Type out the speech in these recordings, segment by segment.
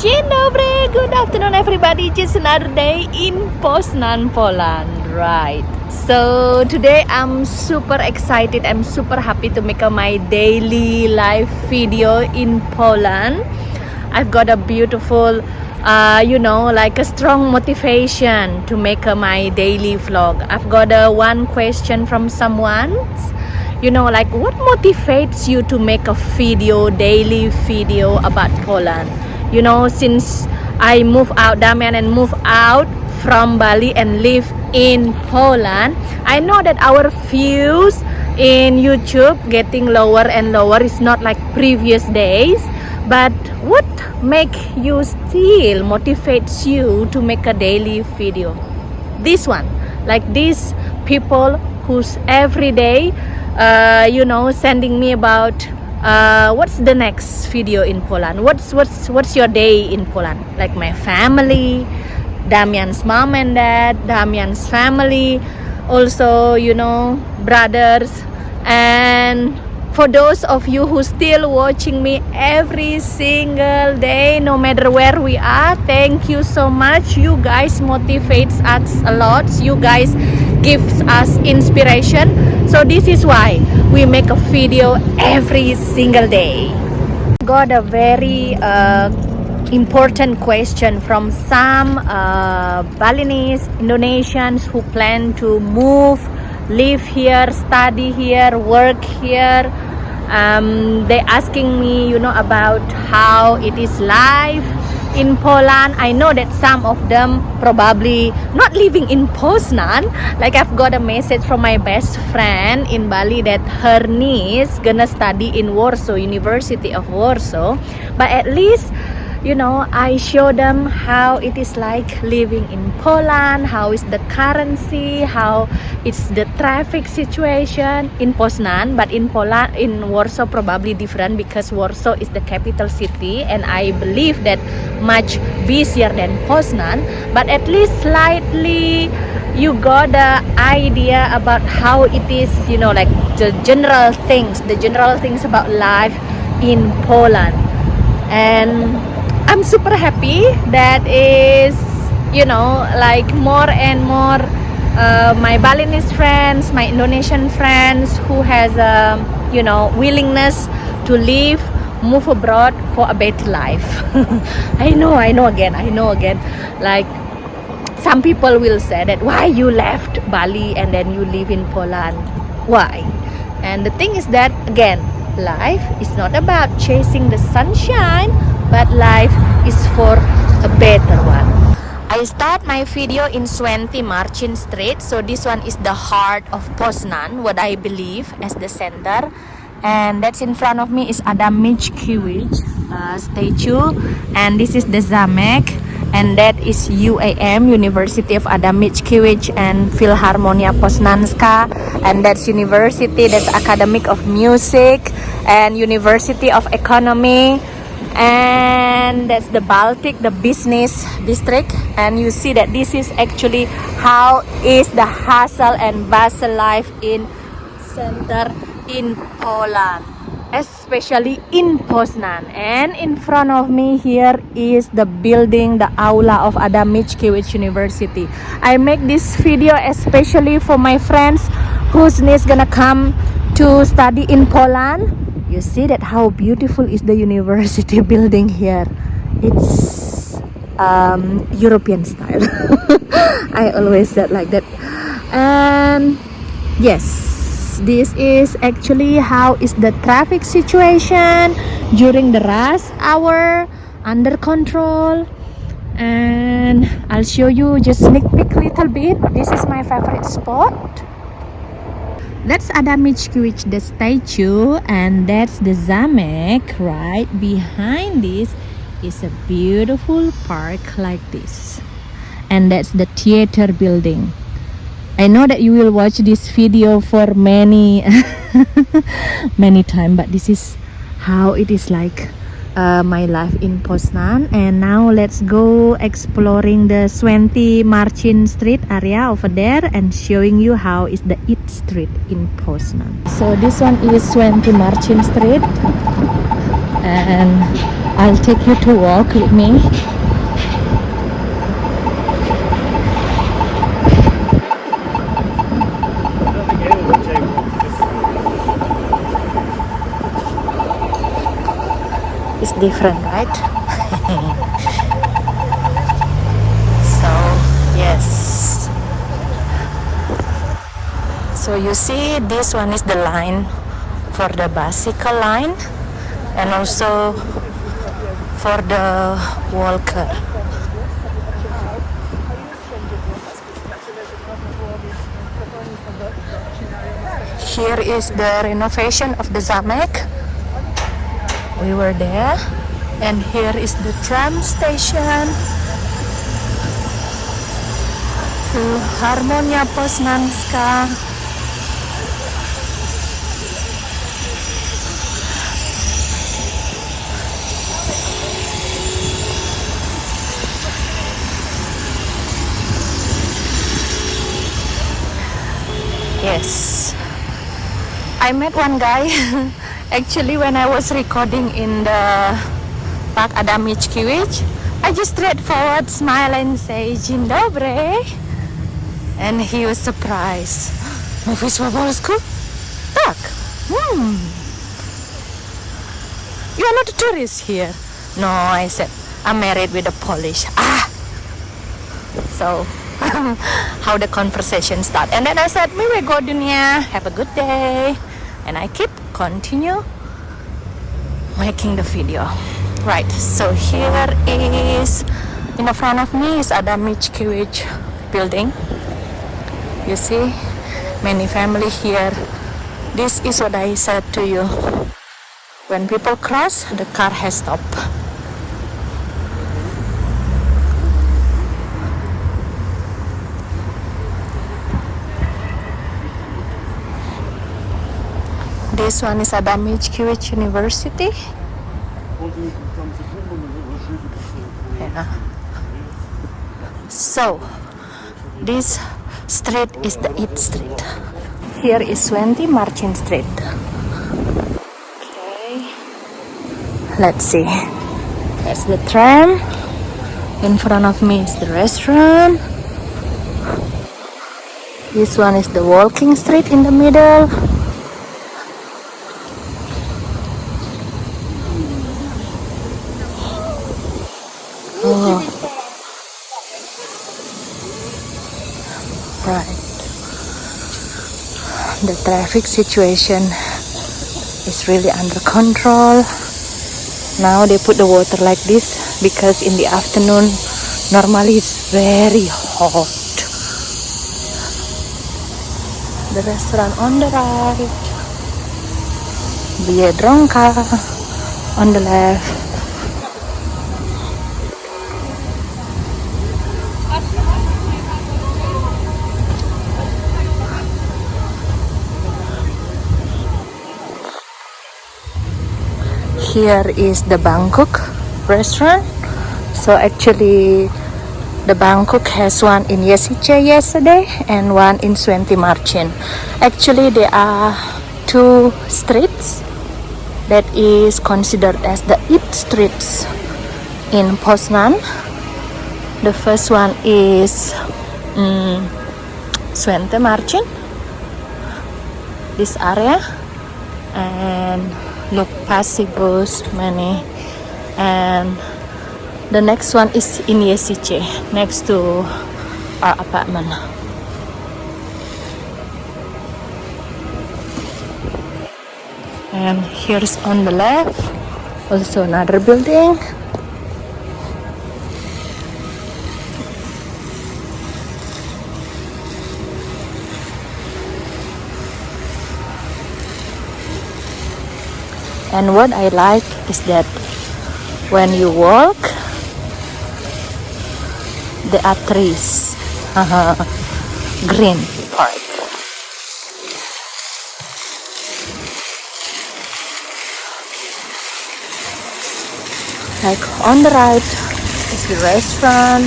Dzień dobry, good afternoon everybody. Just another day in Poznan, Poland, right? So today I'm super excited, I'm super happy to make my daily live video in Poland. I've got a beautiful, like a strong motivation to make my daily vlog. I've got one question from someone, like what motivates you to make a daily video about Poland? Since I moved out, Damian, and moved out from Bali and live in Poland, I know that our views in YouTube getting lower and lower. It's not like previous days. But what make you still motivates you to make a daily video? This one, like these people who's every day, sending me about what's the next video in Poland? What's your day in Poland? Like my family, Damian's mom and dad, Damian's family, also brothers, and for those of you who still watching me every single day, no matter where we are, thank you so much. You guys motivates us a lot. You guys gives us inspiration. So this is why we make a video every single day. Got a very important question from some Balinese Indonesians who plan to move, live here, study here, work here. They asking me, about how it is life in Poland. I know that some of them probably not living in Poznan. Like I've got a message from my best friend in Bali that her niece gonna study in Warsaw, University of Warsaw. But at least I show them how it is like living in Poland, how is the currency, how it's the traffic situation in Poznan. But in Poland, in Warsaw, probably different because Warsaw is the capital city, and I believe that much busier than Poznan. But at least slightly you got the idea about how it is, like the general things about life in Poland. And I'm super happy that is, like more and more my Balinese friends, my Indonesian friends who has willingness to move abroad for a better life. I know again. Like some people will say that why you left Bali and then you live in Poland? Why? And the thing is that again, life is not about chasing the sunshine, but life is for a better one. I start my video in Swenty Marcin Street. So this one is the heart of Poznan, what I believe as the center. And that's in front of me is Adam Mickiewicz statue. And this is the Zamek. And that is UAM, University of Adam Mickiewicz and Philharmonia Poznanska. And that's university, that's Academic of Music and University of Economy. And that's the Baltic, the business district. And you see that this is actually how is the hustle and bustle life in center in Poland, especially in Poznan. And in front of me here is the building, the aula of Adam Mickiewicz University. I make this video especially for my friends whose niece gonna come to study in Poland. You see that how beautiful is the university building here. It's European style. I always said like that. And yes, this is actually how is the traffic situation during the rush hour, under control. And I'll show you just sneak peek little bit. This is my favorite spot. That's Adam Mickiewicz, the statue, and that's the Zamek. Right behind this is a beautiful park like this, and that's the theater building. I know that you will watch this video for many times, but this is how it is like my life in Poznan. And now let's go exploring the Swenty Marcin Street area over there and showing you how is the Eat Street in Poznan. So this one is Swenty Marcin Street, and I'll take you to walk with me. It's different, right? So yes, so you see this one is the line for the bicycle line and also for the walker. Here is the renovation of the Zamek. We were there, and here is the tram station to Harmonia Poznanska. Yes, I met one guy actually when I was recording in the Park Adam Mickiewicz. I just straightforward smile and say Dzień dobry, and he was surprised. Mówisz po polsku? Tak. You are not a tourist here. No, I said I'm married with a Polish. So how the conversation start, and then I said we go dunia, have a good day, and I continue making the video. Right, so here is in the front of me is Adam Mickiewicz building. You see many family here. This is what I said to you, when people cross, the car has stopped. This one is Adam Mickiewicz University. Yeah. So this street is the Eat Street. Here is 20 Marcin Street. Okay, let's see. That's the tram. In front of me is the restaurant. This one is the walking street in the middle. Oh. Right. The traffic situation is really under control. Now they put the water like this because in the afternoon normally it's very hot. The restaurant on the right, Biedronka on the left. Here is the Bangkok restaurant. So actually the Bangkok has one in Yesice yesterday and one in 20 Marcin. Actually there are two streets that is considered as the Eat Streets in Poznan. The first one is 20 Marcin, this area, and look, Passibus, many, and the next one is in Yesice, next to our apartment. And here's on the left, also another building. And what I like is that when you walk, there are trees, green part. Like on the right is the restaurant.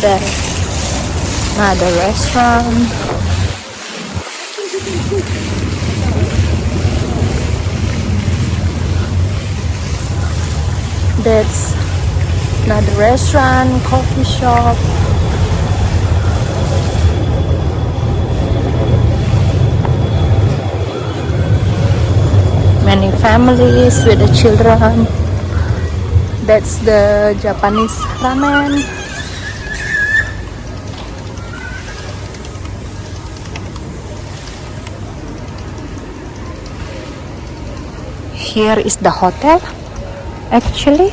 There's another restaurant. That's another restaurant, coffee shop. Many families with the children. That's the Japanese ramen. Here is the hotel, actually.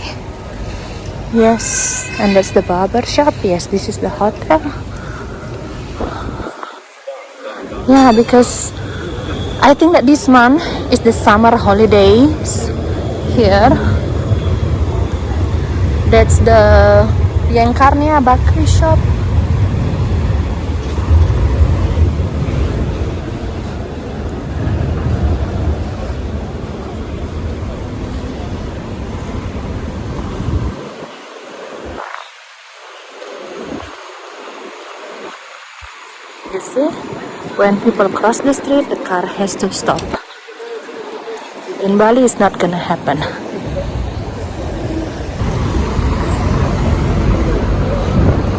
Yes, and that's the barber shop. Yes, this is the hotel. Yeah, because I think that this month is the summer holidays here. That's the Yankarnia bakery shop. You see, when people cross the street, the car has to stop. In Bali, it's not gonna happen.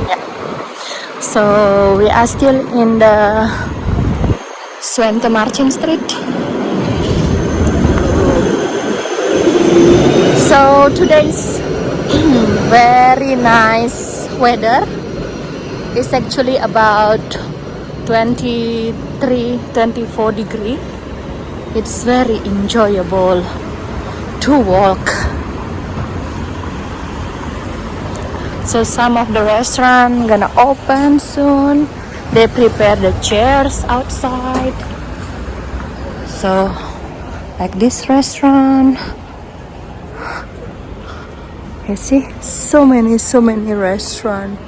Yeah. So we are still in the Swente Marching Street. So today's very nice weather. It's actually about 23-24 degree. It's very enjoyable to walk. So some of the restaurant gonna open soon. They prepare the chairs outside. So like this restaurant, you see, so many restaurants.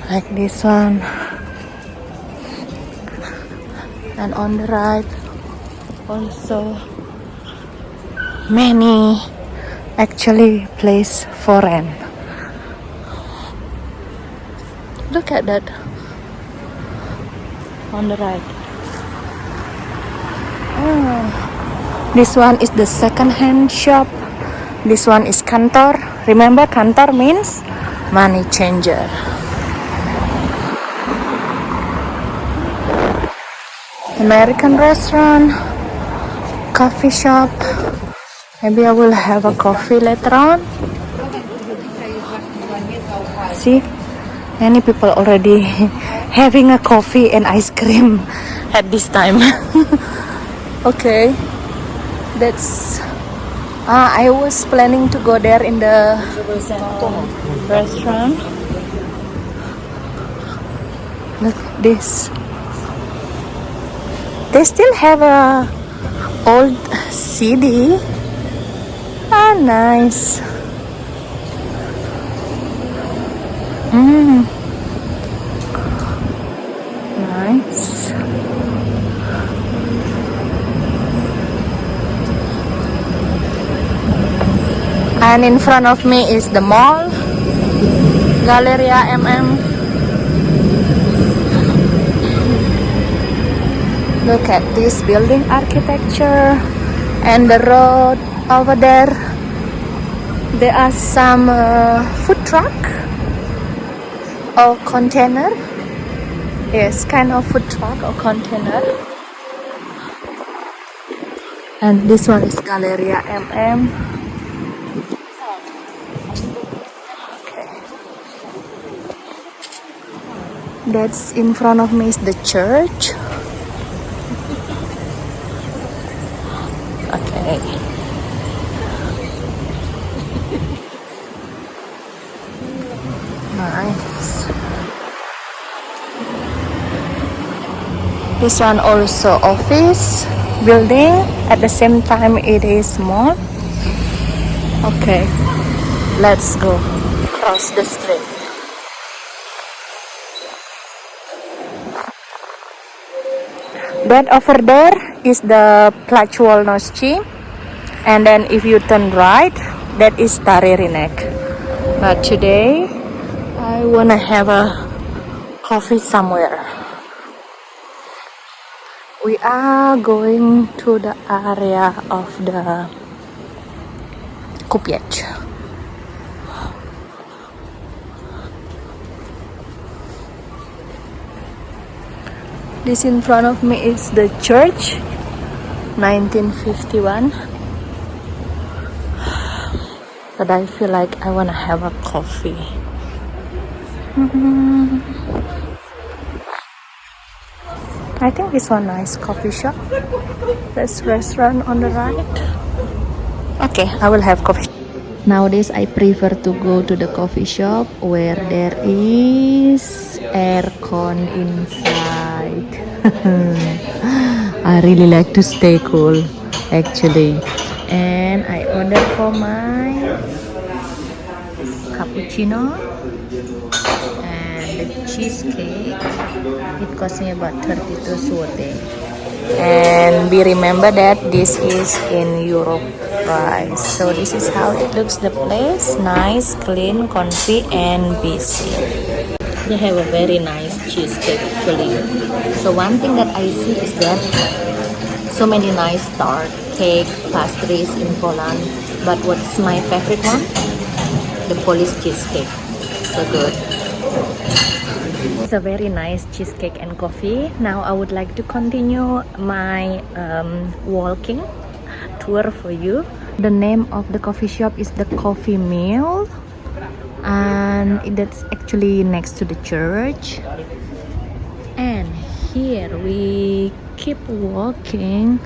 Like this one, and on the right also many actually place for rent. Look at that on the right. This one is the second-hand shop. This one is kantor. Remember, kantor means money changer. American restaurant, coffee shop. Maybe I will have a coffee later on. See, many people already having a coffee and ice cream at this time. Okay, that's. I was planning to go there in the restaurant. Look at this. They still have a old CD. Ah, nice. Nice. And in front of me is the mall, Galleria MM. Look at this building architecture and the road over there. There are some food truck or container. Yes, kind of food truck or container. And this one is Galleria MM. Okay. That's in front of me is the church. Okay. Nice. This one also office building. At the same time, it is mall. Okay, let's go cross the street. That over there is the Placualnosci, and then if you turn right, that is Tari Rinek. But today I wanna have a coffee somewhere. We are going to the area of the Kupiec. This in front of me is the church, 1951. But I feel like I wanna have a coffee. I think this one nice coffee shop. This restaurant on the right. Okay, I will have coffee. Nowadays I prefer to go to the coffee shop where there is aircon inside. I really like to stay cool actually. And I order for my cappuccino and the cheesecake. It cost me about 32 zloty. And we remember that this is in Europe price. So this is how it looks, the place. Nice, clean, comfy, and busy. They have a very nice cheesecake actually. So one thing that I see is that so many nice tart, cake, pastries in Poland. But what's my favorite one? The Polish cheesecake. So good. It's a very nice cheesecake and coffee. Now I would like to continue my walking tour for you. The name of the coffee shop is the Coffee Mill, and that's actually next to the church. And here we keep walking.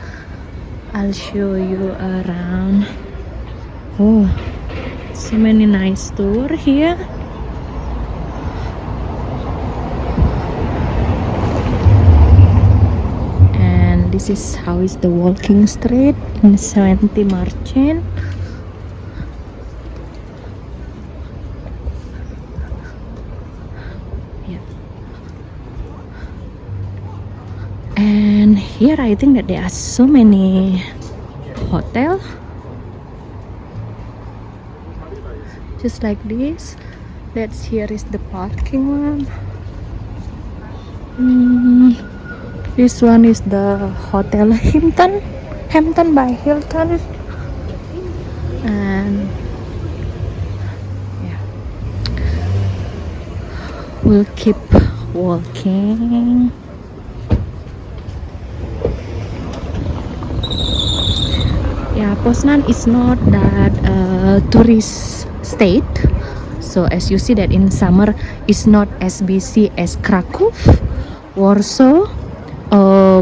I'll show you around. Oh, so many nice stores here. This is how is the walking street in St. Martin. Yeah. And here I think that there are so many hotels. Just like this. That's here is the parking one. This one is the Hotel Hampton by Hilton, and yeah, we'll keep walking. Yeah, Poznan is not that tourist state, so as you see that in summer it's not as busy as Krakow, Warsaw,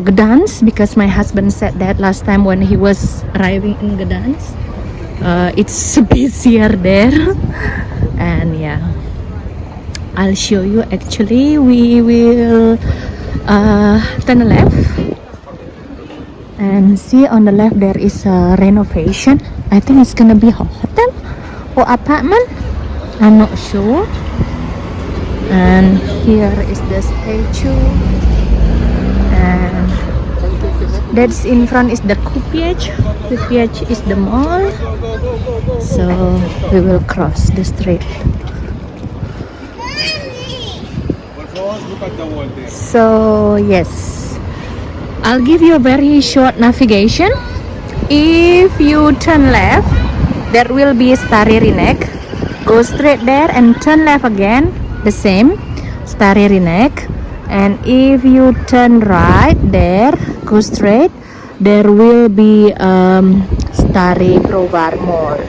Gdansk, because my husband said that last time when he was arriving in Gdansk. It's busier there. And yeah, I'll show you. Actually we will turn left and see on the left there is a renovation. I think it's gonna be a hotel or apartment, I'm not sure. And here is the statue, and that's in front is the Kupiec. Kupiec is the mall. So we will cross the street. So yes, I'll give you a very short navigation. If you turn left, there will be Stary Rynek. Go straight there and turn left again, the same, Stary Rynek. And if you turn right there, go straight, there will be Stary Browar Mall.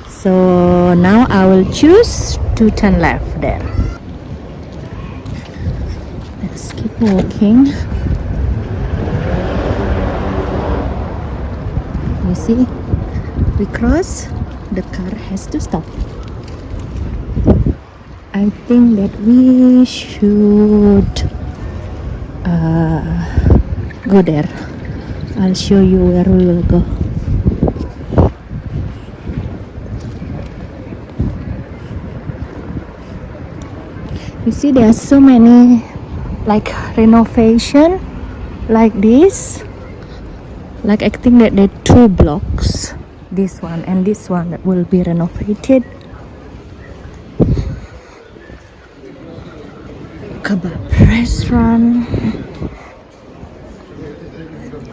So now I will choose to turn left there. Let's keep walking. You see, we cross, the car has to stop. I think that we should go there. I'll show you where we will go. You see, there are so many like renovation like this. Like I think that there are 2 blocks, this one and this one, that will be renovated. kebab restaurant,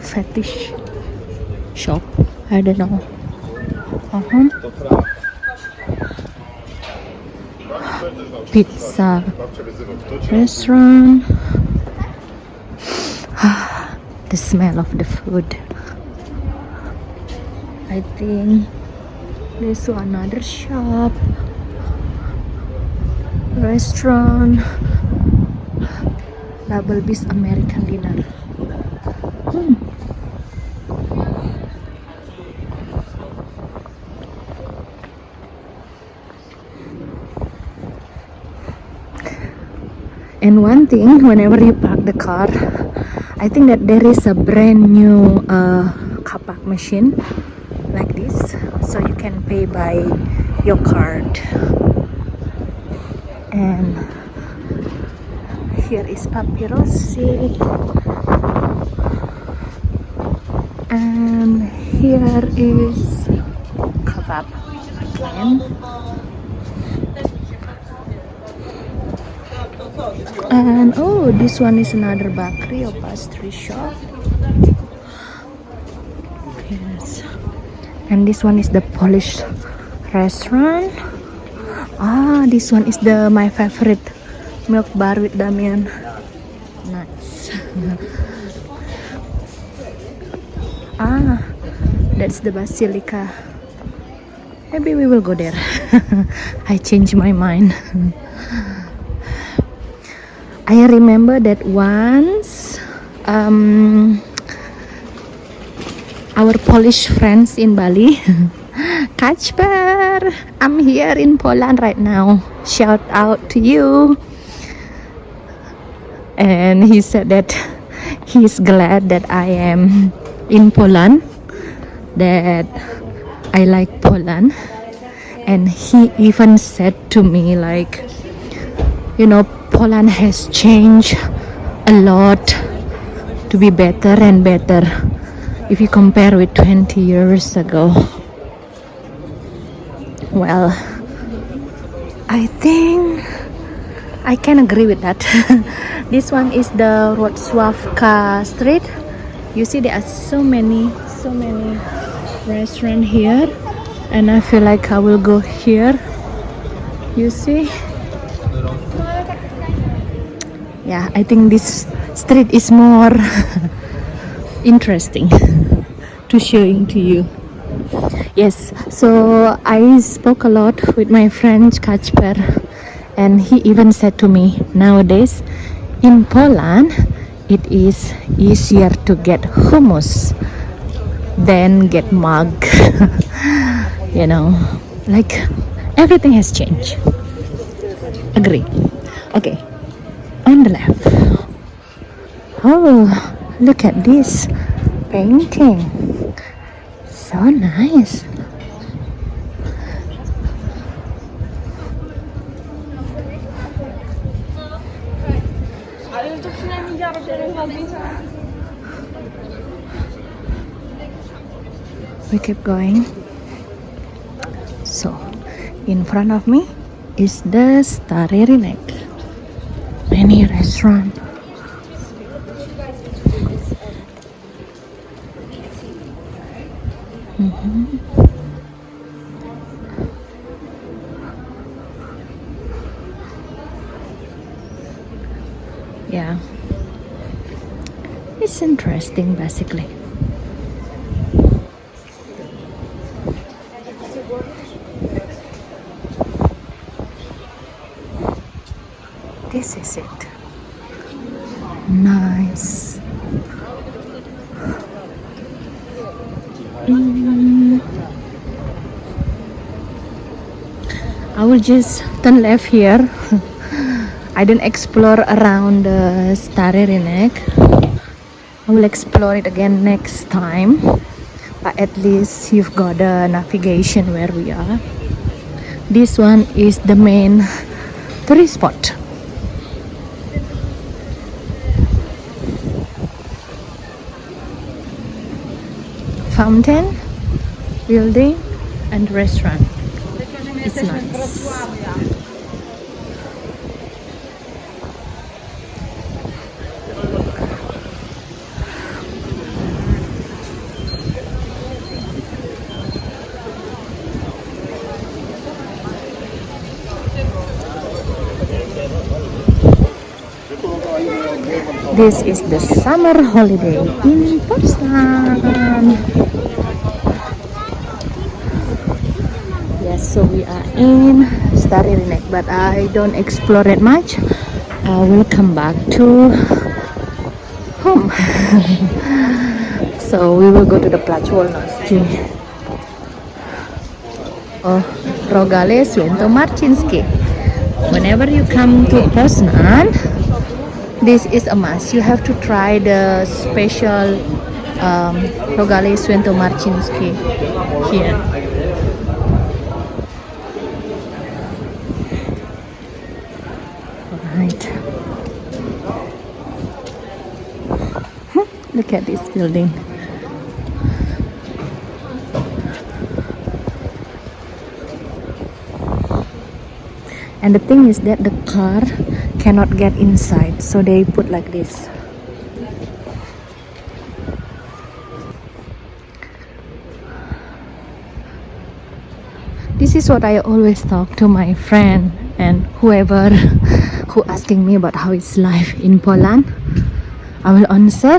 fetish shop, I don't know. Pizza restaurant. The smell of the food. I think there's another shop, restaurant, Double Beast American dinner. And one thing, whenever you park the car, I think that there is a brand new car park machine like this, so you can pay by your card. And here is Papyrosi, and here is kebab again. And oh, this one is another bakery or pastry shop. Yes. And this one is the Polish restaurant. This one is my favorite, milk bar with Damian. Nice. That's the Basilica. Maybe we will go there. I changed my mind. I remember that once our Polish friends in Bali, Kacper, I'm here in Poland right now. Shout out to you. And he said that he's glad that I am in Poland, that I like Poland. And he even said to me, like, you know, Poland has changed a lot to be better and better if you compare with 20 years ago. Well, I think I can agree with that. This one is the Wrocławka Street. You see there are so many restaurants here, and I feel like I will go here. You see? Yeah, I think this street is more interesting to showing to you. Yes, so I spoke a lot with my friend Kacper, and he even said to me, nowadays in Poland it is easier to get hummus than get mug. You know, like everything has changed. Agree. Okay, on the left. Oh, look at this painting. So nice. We keep going. So, in front of me is the Stary Rynek, many restaurant. Yeah, it's interesting basically. This is it. Nice. I will just turn left here. I didn't explore around the Stary Rynek. I will explore it again next time. But at least you've got the navigation where we are. This one is the main tourist spot. Fountain, building, and restaurant. It's nice. This is the summer holiday in Poznan. Yes, so we are in Stari Rinec, but I don't explore it much. I will come back to home. So we will go to the Plac Wolności or Rogale Świętomarcińskie. Whenever you come to Poznan, this is a must. You have to try the special Rogale Świętomarcińskie here. Right. Look at this building. And the thing is that the car cannot get inside, so they put like this. This is what I always talk to my friend and whoever who asking me about how is life in Poland. I will answer,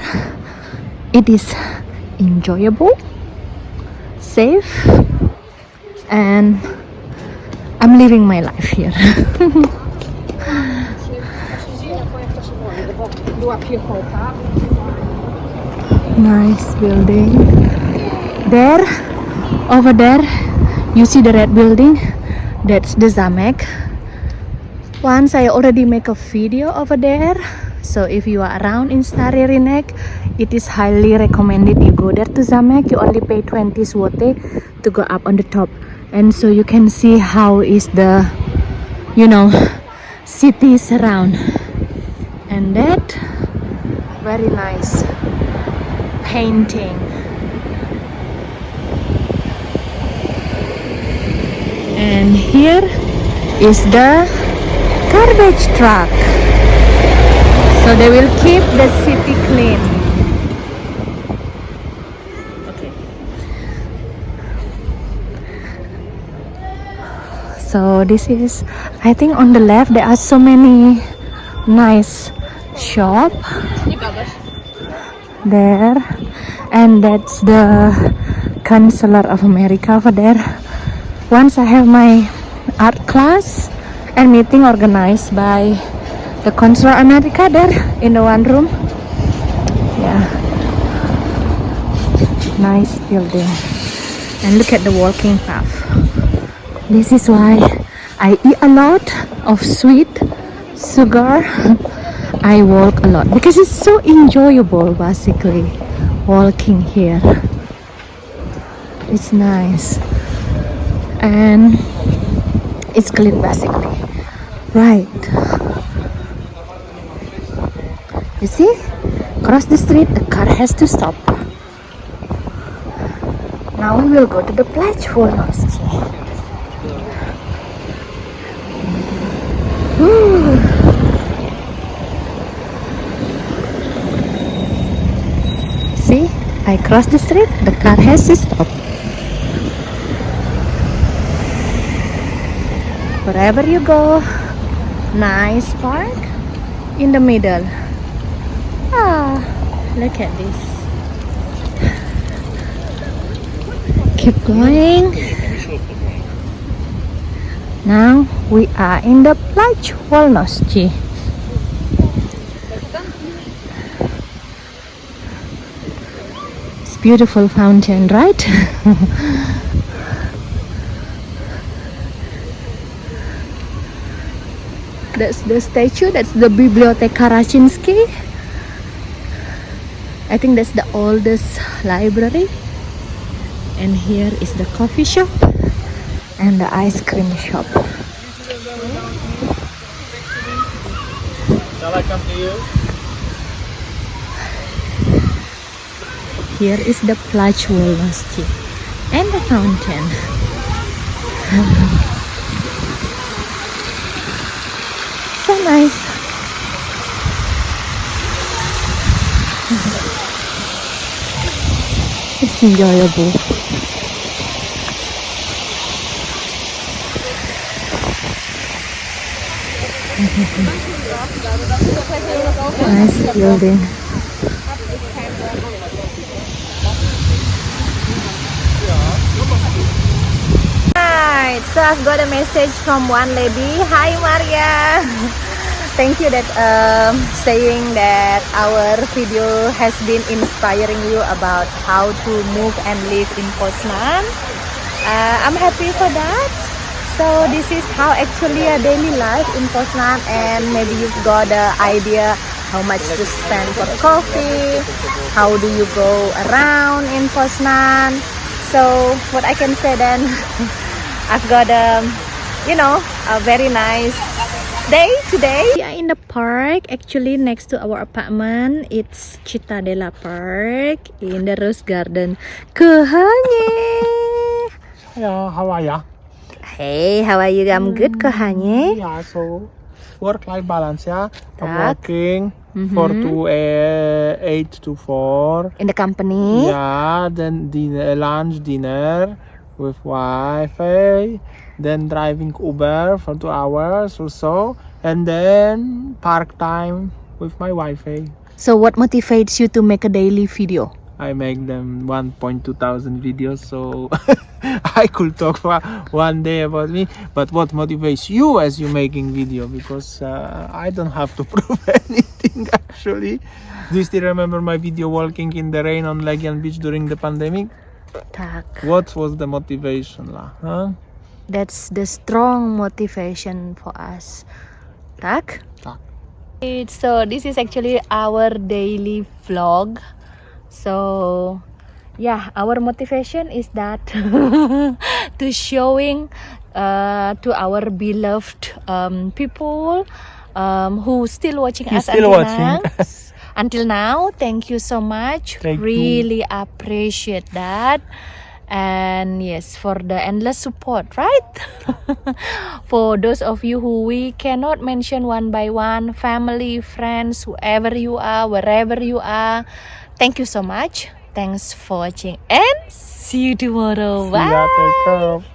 it is enjoyable, safe, and I'm living my life here. Nice building. There, over there, you see the red building? That's the Zamek. Once I already make a video over there. So if you are around in Stari Rinec, it is highly recommended you go there to Zamek. You only pay 20 zloty to go up on the top. And so you can see how is the, city surround. And that, very nice painting. And here is the garbage truck. So they will keep the city clean. Okay. So this is, I think on the left there are so many nice shop there, and that's the Chancellor of America over there. Once I have my art class and meeting organized by the Consular America there in the one room. Yeah, nice building. And look at the walking path. This is why I eat a lot of sweet sugar. I walk a lot because it's so enjoyable basically walking here. It's nice and it's clean basically, right? You see, cross the street, the car has to stop. Now we will go to the Plac Wolności. See, I cross the street, the car has to stop. Wherever you go, nice park in the middle. Ah, look at this. Keep going. Now we are in the Plac Wolności. It's beautiful fountain, right? That's the statue, that's the Biblioteka Racińskiej. I think that's the oldest library. And here is the coffee shop and the ice cream shop. Shall I come to you? Here is the Plac Wolności and the fountain. So nice. It's enjoyable. Nice building. Right, so I've got a message from one lady. Hi Maria. Thank you that saying that our video has been inspiring you about how to move and live in Poznan. I'm happy for that. So this is how actually a daily life in Poznan, and maybe you've got an idea how much to spend for coffee, how do you go around in Poznan. So what I can say then, I've got a very nice day today. We are in the park, actually next to our apartment. It's Cittadella Park in the Rose Garden. Kohanye. Yeah, how are ya? Hey, how are you? I'm good, Kohanye. Yeah, so work-life balance ya. I'm Tak. working 8 to 4. In the company. Yeah, then lunch, dinner with Wi-Fi, then driving Uber for 2 hours or so, and then park time with my Wi-Fi. So what motivates you to make a daily video? I make them 1.2 thousand videos, so I could talk for one day about me. But what motivates you as you making video? Because I don't have to prove anything actually. Do you still remember my video walking in the rain on Legian Beach during the pandemic? Tak. What was the motivation lah? Huh? That's the strong motivation for us. Tak? Tak. So this is actually our daily vlog. So yeah, our motivation is that to showing to our beloved people who still watching us until now. Thank you so much. Thank you. Really appreciate that. And yes, for the endless support, right? For those of you who we cannot mention one by one, family, friends, whoever you are, wherever you are, thank you so much. Thanks for watching and see you tomorrow. See ya, Bye. take care.